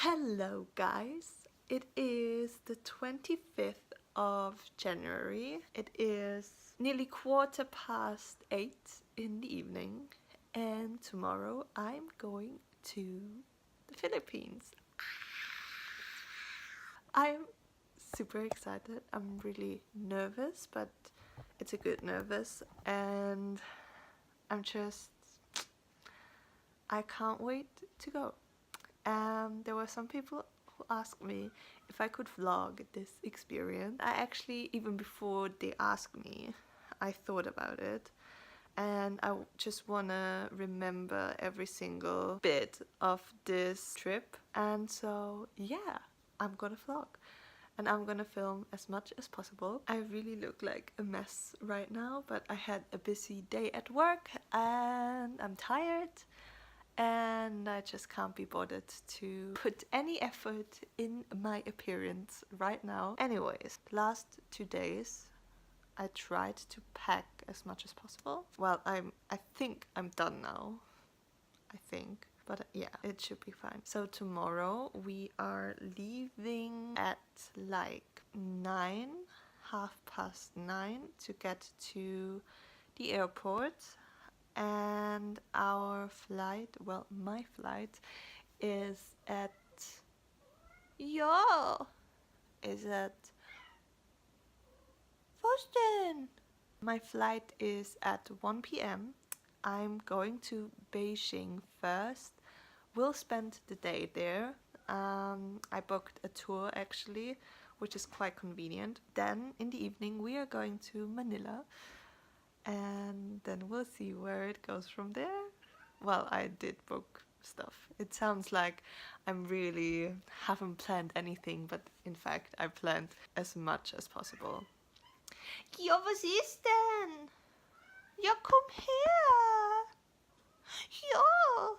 Hello guys, it is the 25th of January. It is nearly 8:15 in the evening and tomorrow I'm going to the Philippines. I'm super excited. I'm really nervous, but it's a good nervous and I can't wait to go. There were some people who asked me if I could vlog this experience. I actually, even before they asked me, I thought about it. And I just wanna remember every single bit of this trip. And so, yeah, I'm gonna vlog. And I'm gonna film as much as possible. I really look like a mess right now, but I had a busy day at work and I'm tired. And I just can't be bothered to put any effort in my appearance right now. Anyways, last 2 days I tried to pack as much as possible. Well, I think I'm done now. I think. But yeah, it should be fine. So tomorrow we are leaving at like 9, 9:30 to get to the airport. And our flight, well, my flight is at Boston. My flight is at 1 p.m. I'm going to Beijing first. We'll spend the day there. I booked a tour actually, which is quite convenient. Then in the evening we are going to Manila. And then we'll see where it goes from there. Well, I did book stuff. It sounds like I'm really haven't planned anything, but in fact I planned as much as possible. Ja, was ist denn? Ja, komm her. Ja.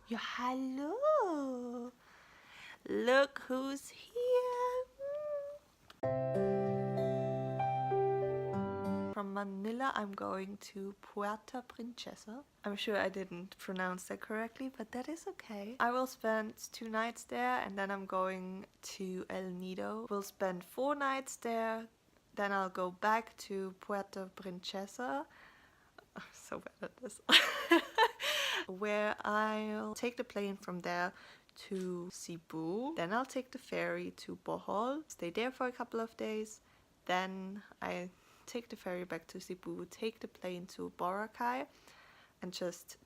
Ja, hallo. Look who's here. From Manila, I'm going to Puerto Princesa. I'm sure I didn't pronounce that correctly, but that is okay. I will spend 2 nights there and then I'm going to El Nido. We'll spend 4 nights there. Then I'll go back to Puerto Princesa. I'm so bad at this. Where I'll take the plane from there to Cebu. Then I'll take the ferry to Bohol. Stay there for a couple of days. Then I take the ferry back to Cebu, take the plane to Boracay and just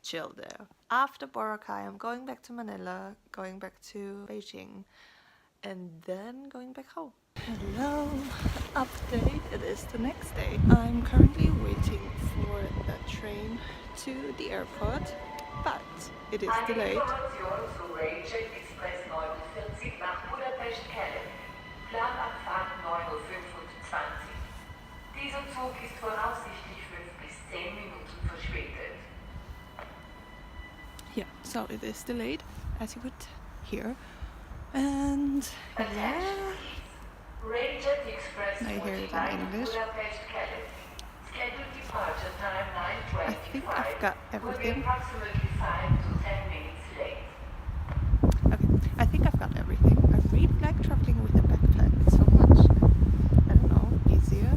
chill there. After Boracay, I'm going back to Manila, going back to Beijing and then going back home. Hello, update, it is the next day. I'm currently waiting for a train to the airport, but it is delayed. Dieser Zug ist voraussichtlich 5 bis 10 Minuten verspätet. Yeah, so it is delayed, as you could hear. And yeah, I hear it in English. I think I've got everything. Okay, I think I've got everything. I really like traveling with a backpack so much. I don't know, easier.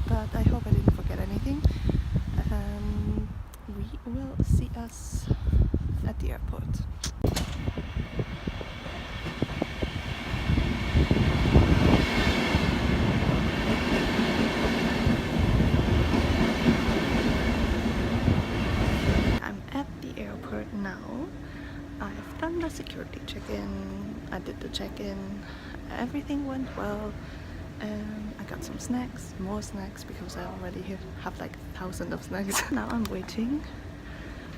But I hope I didn't forget anything. We will see us at the airport. I'm at the airport now. I've done the security check-in. I did the check-in. Everything went well. I got some snacks, more snacks, because I already have like 1,000 of snacks. Now I'm waiting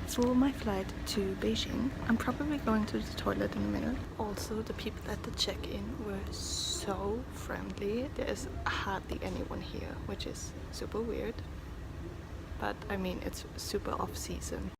for my flight to Beijing. I'm probably going to the toilet in a minute. Also, the people at the check-in were so friendly. There is hardly anyone here, which is super weird. But I mean, it's super off-season.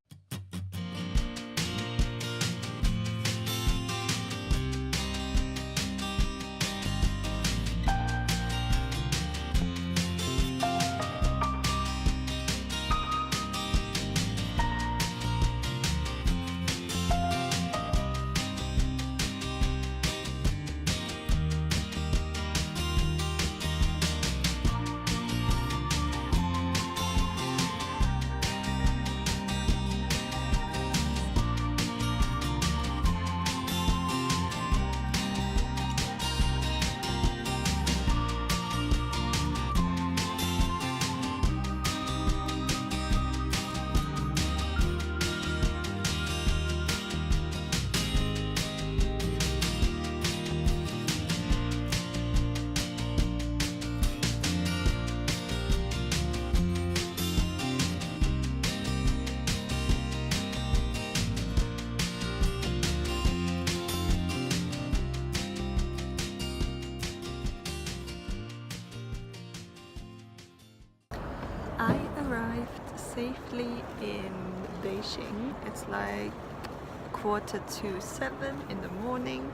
safely in Beijing. It's like 6:45 in the morning.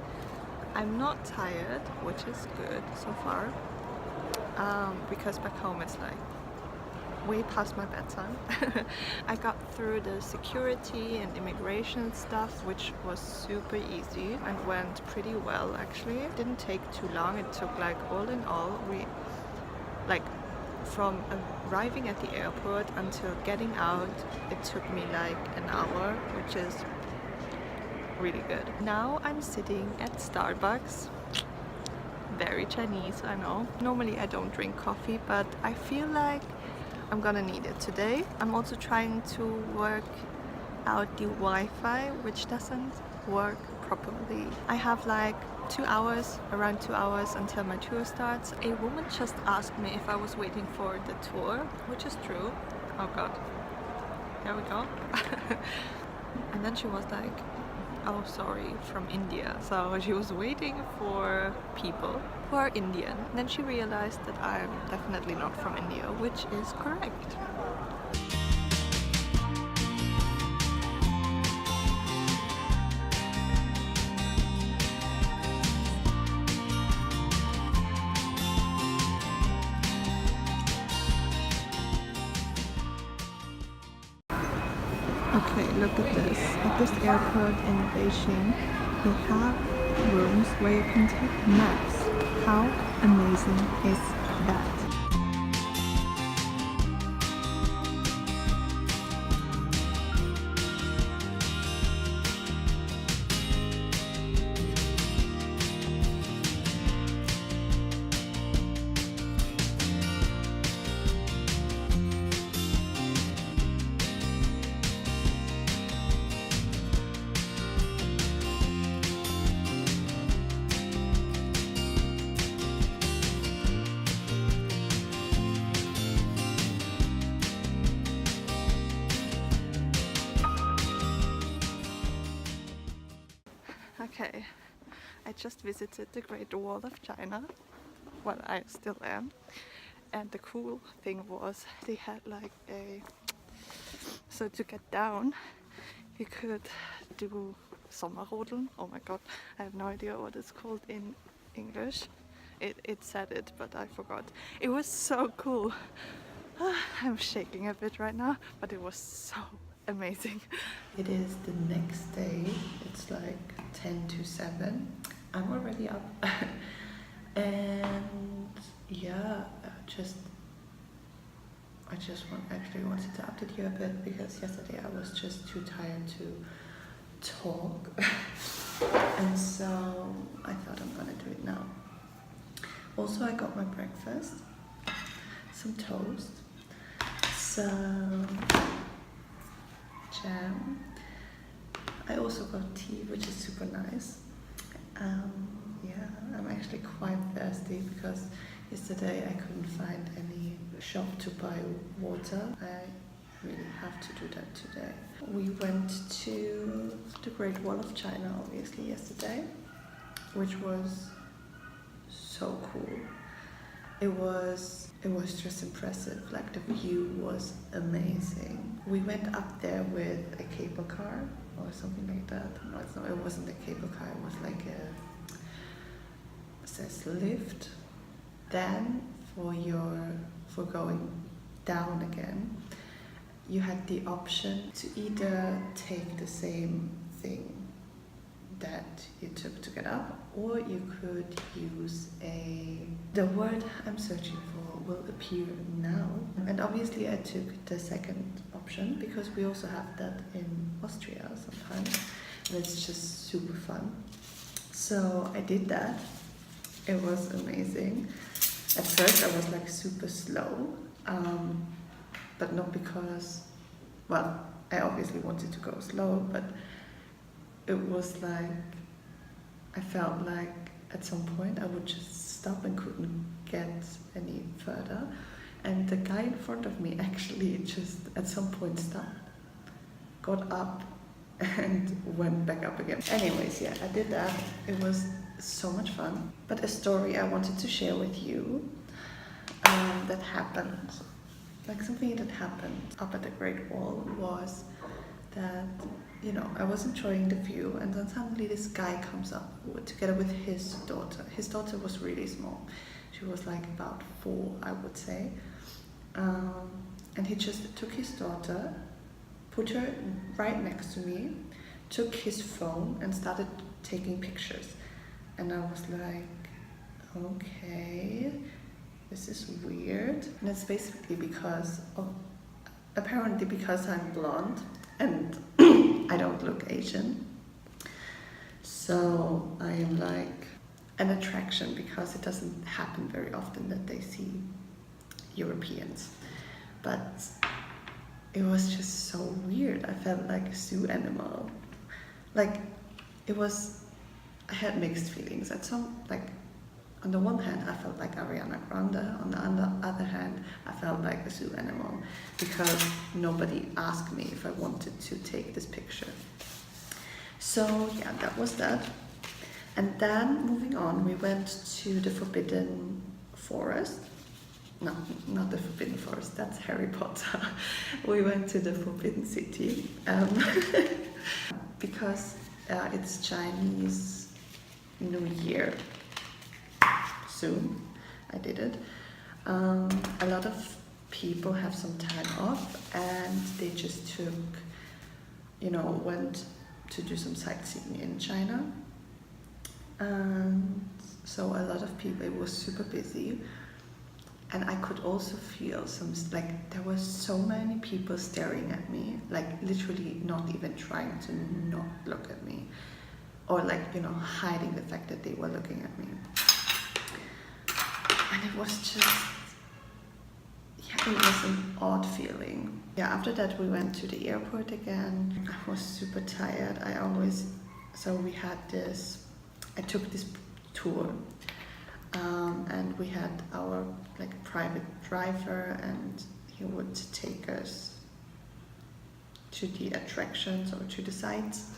I'm not tired, which is good so far, because back home it's like way past my bedtime. I got through the security and immigration stuff, which was super easy and went pretty well actually. It didn't take too long. It took like all in all, from arriving at the airport until getting out, it took me like an hour, which is really good. Now I'm sitting at Starbucks. Very Chinese, I know. Normally I don't drink coffee, but I feel like I'm gonna need it today. I'm also trying to work out the Wi-Fi, which doesn't work properly. I have like around 2 hours until my tour starts. A woman just asked me if I was waiting for the tour, which is true. Oh god. There we go. And then she was like, oh sorry, from India. So she was waiting for people who are Indian. Then she realized that I'm definitely not from India, which is correct. Okay, look at this. At this airport in Beijing, they have rooms where you can take naps. How amazing is that? Okay, I just visited the Great Wall of China. Well, I still am. And the cool thing was they had like so to get down, you could do Sommerrodeln. Oh my god, I have no idea what it's called in English. It said it, but I forgot. It was so cool. I'm shaking a bit right now, but it was so amazing. It is the next day. It's like 10 to 7. I'm already up. And yeah, I just wanted to update you a bit because yesterday I was just too tired to talk. And so I thought I'm gonna do it now. Also, I got my breakfast, some toast, some jam. I also got tea, which is super nice. Yeah, I'm actually quite thirsty because yesterday I couldn't find any shop to buy water. I really have to do that today. We went to the Great Wall of China obviously yesterday, which was so cool. It was just impressive. Like the view was amazing. We went up there with a cable car or something like that. No, it wasn't a cable car. It was like it says lift. Then for going down again, you had the option to either take the same thing that you took to get up, or you could use the word I'm searching for will appear now. And obviously I took the second option because we also have that in Austria sometimes, and it's just super fun. So I did that. It was amazing. At first I was like super slow, but not because, well, I obviously wanted to go slow, but it was like, I felt like at some point I would just stop and couldn't get any further. And the guy in front of me actually just at some point stopped, got up and went back up again. Anyways, yeah, I did that. It was so much fun. But a story I wanted to share with you that happened like something that happened up at the Great Wall was that, you know, I was enjoying the view, and then suddenly this guy comes up together with his daughter. His daughter was really small. She was like about 4, I would say. And he just took his daughter, put her right next to me, took his phone and started taking pictures. And I was like, okay, this is weird. And it's basically apparently because I'm blonde and I don't look Asian. So I am like an attraction, because it doesn't happen very often that they see Europeans. But it was just so weird. I felt like a zoo animal. Like, I had mixed feelings. On the one hand, I felt like Ariana Grande. On the other hand, I felt like a zoo animal, because nobody asked me if I wanted to take this picture. So yeah, that was that. And then moving on, we went to the Forbidden Forest. No, not the Forbidden Forest, that's Harry Potter. We went to the Forbidden City because it's Chinese New Year soon. I did it. A lot of people have some time off, and they just went to do some sightseeing in China. And so a lot of people, it was super busy. And I could also feel there were so many people staring at me, like literally not even trying to not look at me, or hiding the fact that they were looking at me. And it was just, it was an odd feeling. Yeah, after that we went to the airport again. I was super tired. I took this tour. And we had our private driver, and he would take us to the attractions or to the sites,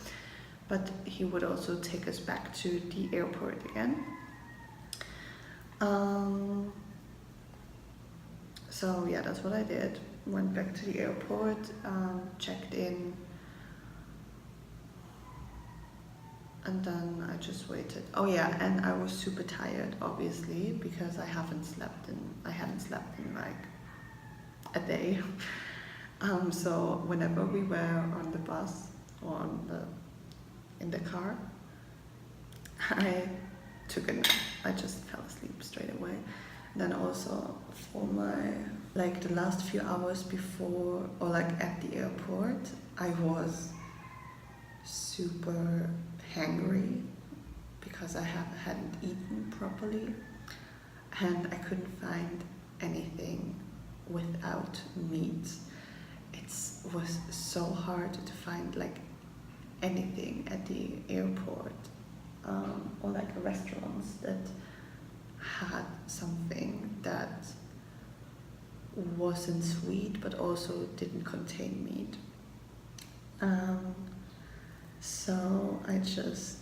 but he would also take us back to the airport again. So yeah, that's what I did. Went back to the airport, checked in, and then I just waited. Oh yeah, and I was super tired, obviously, because I hadn't slept in like a day. So whenever we were on the bus or in the car, I took a nap. I just fell asleep straight away. And then also for the last few hours before or at the airport, I was super hangry because I hadn't eaten properly, and I couldn't find anything without meat. It was so hard to find anything at the airport or restaurants that had something that wasn't sweet but also didn't contain meat. So I just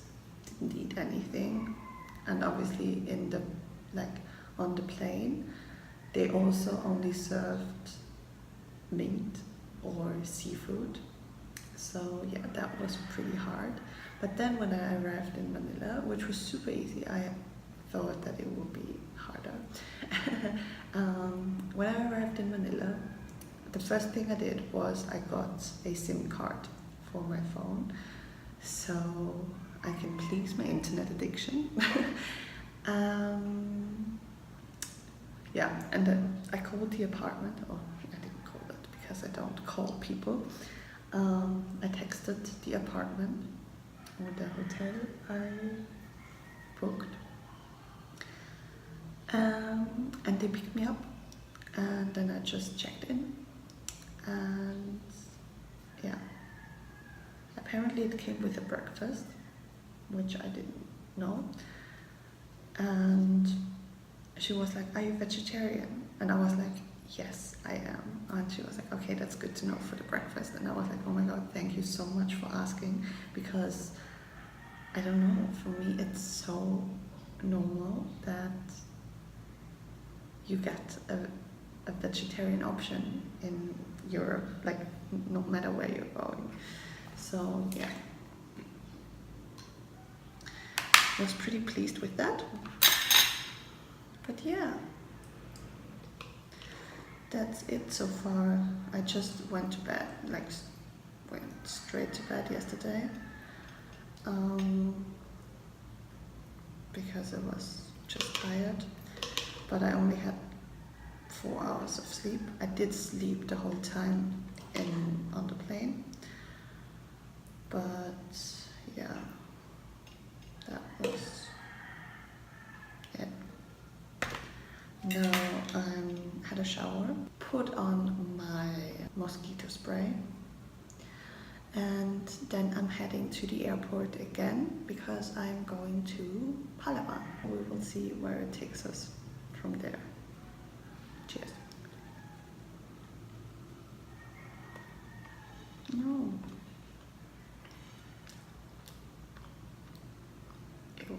didn't eat anything. And obviously on the plane, they also only served meat or seafood. So yeah, that was pretty hard. But then when I arrived in Manila, which was super easy, I thought that it would be harder. When I arrived in Manila, the first thing I did was I got a SIM card for my phone, so I can please my internet addiction. Yeah, and then I called the apartment. Oh, I didn't call it because I don't call people. I texted the apartment or the hotel I booked, and they picked me up, and then I just checked in, and yeah, apparently it came with a breakfast, which I didn't know. And she was like, "Are you vegetarian?" And I was like, "Yes, I am." And she was like, "Okay, that's good to know for the breakfast." And I was like, "Oh my god, thank you so much for asking," because I don't know, for me it's so normal that you get a vegetarian option in Europe, like no matter where you're going. So yeah, I was pretty pleased with that. But yeah, that's it so far. I just went to bed, like went straight to bed yesterday, because I was just tired. But I only had 4 hours of sleep. I did sleep the whole time on the plane, but yeah, that was it. Now I had a shower, put on my mosquito spray, and then I'm heading to the airport again because I'm going to Palawan. We will see where it takes us from there. Cheers. No. Ew.